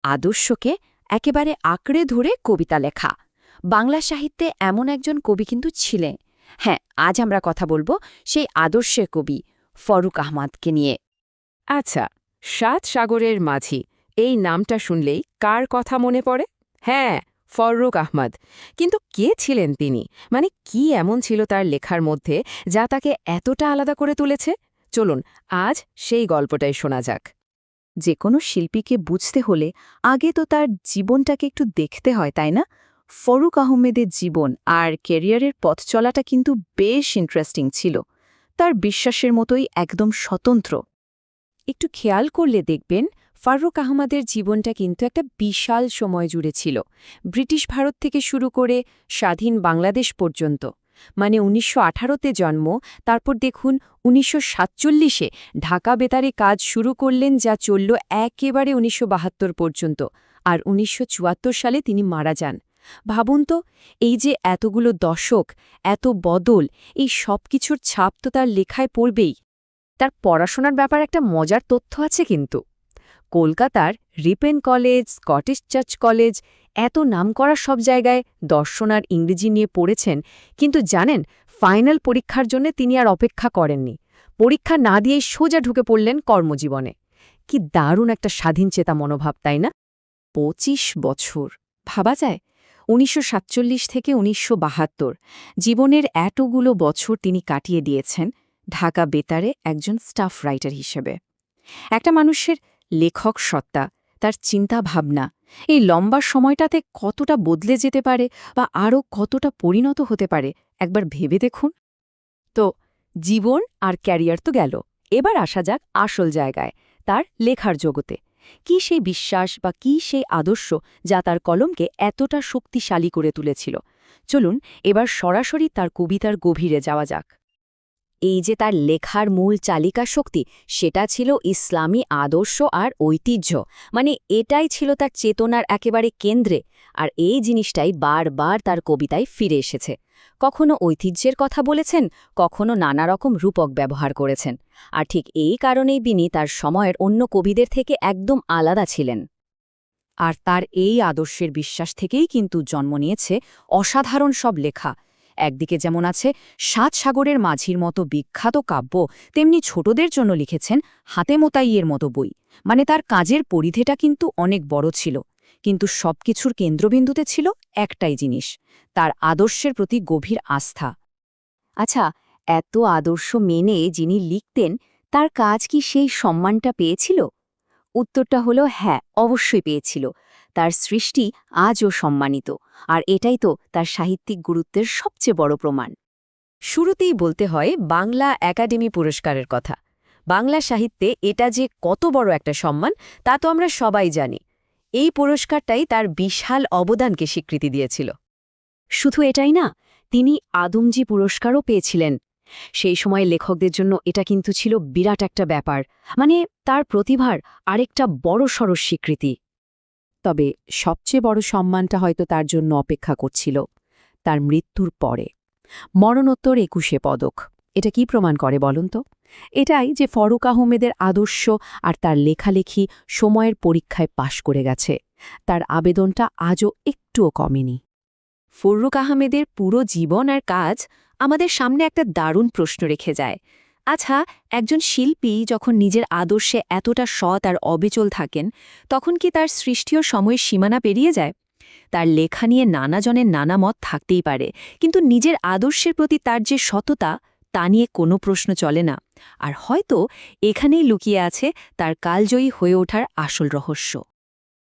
আদর্শকে একেবারে আঁকড়ে ধরে কবিতা লেখা। বাংলা সাহিত্যে এমন একজন কবি কিন্তু ছিলেন। হ্যাঁ, আজ আমরা কথা বলবো সেই আদর্শের কবি ফরুক আহমদকে নিয়ে। আচ্ছা, সাত সাগরের মাঝি এই নামটা শুনলেই কার কথা মনে পড়ে? হ্যাঁ, ফররুখ আহমদ। কিন্তু কে ছিলেন তিনি? মানে কি এমন ছিল তার লেখার মধ্যে যা তাকে এতটা আলাদা করে তুলেছে? চলুন আজ সেই গল্পটাই শোনা যাক। যে কোনো শিল্পীকে বুঝতে হলে আগে তো তার জীবনটাকে একটু দেখতে হয়, তাই না? ফরুক আহমেদের জীবন আর ক্যারিয়ারের পথ চলাটা কিন্তু বেশ ইন্টারেস্টিং ছিল। তার বিশ্বাসের মতোই একদম স্বতন্ত্র। একটু খেয়াল করলে দেখবেন ফারুক আহমদের জীবনটা কিন্তু একটা বিশাল সময় জুড়ে ছিল। ব্রিটিশ ভারত থেকে শুরু করে স্বাধীন বাংলাদেশ পর্যন্ত। মানে ১৯১৮তে জন্ম, তারপর দেখুন ১৯৪৭-এ ঢাকা বেতারে কাজ শুরু করলেন, যা চলল একেবারে ১৯৭২ পর্যন্ত। আর ১৯৭৪ সালে তিনি মারা যান। ভাবুন তো, এই যে এতগুলো দশক, এত বদল, এই সব কিছুর ছাপ তো তার লেখায় পড়বেই। তার পড়াশোনার ব্যাপার একটা মজার তথ্য আছে কিন্তু। কলকাতার repent college, Scottish church college, এত নামকরা সব জায়গায় দর্শন আর ইংরেজি নিয়ে পড়েছেন, কিন্তু জানেন ফাইনাল পরীক্ষার জন্য তিনি আর অপেক্ষা করেননি। পরীক্ষা না দিয়েই সোজা ঢুকে পড়লেন কর্মজীবনে। কি দারুণ একটা স্বাধীনচেতা মনোভাব, তাই না? ২৫ বছর, ভাবা যায়? ১৯৪৭ থেকে ১৯৭২, জীবনের এতগুলো বছর তিনি কাটিয়ে দিয়েছেন ঢাকা বেতারে একজন স্টাফ রাইটার হিসেবে। একটা মানুষের লেখক সত্তা, তার চিন্তা ভাবনা, এই লম্বা সময়টাতে কতটা বদলে যেতে পারে বা আরও কতটা পরিণত হতে পারে একবার ভেবে দেখুন। তো জীবন আর ক্যারিয়ার তো গেল, এবার আসা যাক আসল জায়গায়, তার লেখার জগতে। কি সেই বিশ্বাস বা কি সেই আদর্শ যা তার কলমকে এতটা শক্তিশালী করে তুলেছিল? চলুন এবার সরাসরি তার কবিতার গভীরে যাওয়া যাক। এই যে তার লেখার মূল চালিকা শক্তি, সেটা ছিল ইসলামী আদর্শ আর ঐতিহ্য। মানে এটাই ছিল তার চেতনার একেবারে কেন্দ্রে। আর এই জিনিসটাই বারবার তার কবিতায় ফিরে এসেছে। কখনো ঐতিহ্যের কথা বলেছেন, কখনো নানা রকম রূপক ব্যবহার করেছেন। আর ঠিক এই কারণেই তিনি তার সময়ের অন্য কবিদের থেকে একদম আলাদা ছিলেন। আর তার এই আদর্শের বিশ্বাস থেকেই কিন্তু জন্ম নিয়েছে অসাধারণ সব লেখা। একদিকে যেমন আছে সাত সাগরের মাঝির মতো বিখ্যাত কাব্য, তেমনি ছোটদের জন্য লিখেছেন হাতে মোতাইয়ের মতো বই। মানে তার কাজের পরিধিটা কিন্তু অনেক বড় ছিল, কিন্তু সবকিছুর কেন্দ্রবিন্দুতে ছিল একটাই জিনিস, তার আদর্শের প্রতি গভীর আস্থা। আচ্ছা, এত আদর্শ মেনে যিনি লিখতেন, তার কাজ কি সেই সম্মানটা পেয়েছিল? উত্তরটা হলো হ্যাঁ, অবশ্যই পেয়েছিল। তার সৃষ্টি আজও সম্মানিত, আর এটাই তো তার সাহিত্যিক গুরুত্বের সবচেয়ে বড় প্রমাণ। শুরুতেই বলতে হয় বাংলা একাডেমি পুরস্কারের কথা। বাংলা সাহিত্যে এটা যে কত বড় একটা সম্মান, তা তো আমরা সবাই জানি। এই পুরস্কারটাই তার বিশাল অবদানকে স্বীকৃতি দিয়েছিল। শুধু এটাই না, তিনি আদমজী পুরস্কারও পেয়েছিলেন। সেই সময় লেখকদের জন্য এটা কিন্তু ছিল বিরাট একটা ব্যাপার, মানে তার প্রতিভার আরেকটা বড়সড় স্বীকৃতি। তবে সবচেয়ে বড় সম্মানটা হয়তো তার জন্য অপেক্ষা করছিল তার মৃত্যুর পরে। মরণোত্তর ২১ পদক। এটা কি প্রমাণ করে বলুন তো? এটাই যে ফরুক আহমেদের আদর্শ আর তার লেখালেখি সময়ের পরীক্ষায় পাশ করে গেছে। তার আবেদনটা আজও একটুও কমেনি। ফরুক আহমেদের পুরো জীবন আর কাজ আমাদের সামনে একটা দারুণ প্রশ্ন রেখে যায়। আচ্ছা, একজন শিল্পী যখন নিজের আদর্শে এতটা সৎ আর অবিচল থাকেন, তখন কি তার সৃষ্টিও সময়ের সীমানা পেরিয়ে যায়? তার লেখা নিয়ে নানা জনের নানা মত থাকতেই পারে, কিন্তু নিজের আদর্শের প্রতি তার যে সততা, তা নিয়ে কোনো প্রশ্ন চলে না। আর হয়তো এখানেই লুকিয়ে আছে তার কালজয়ী হয়ে ওঠার আসল রহস্য।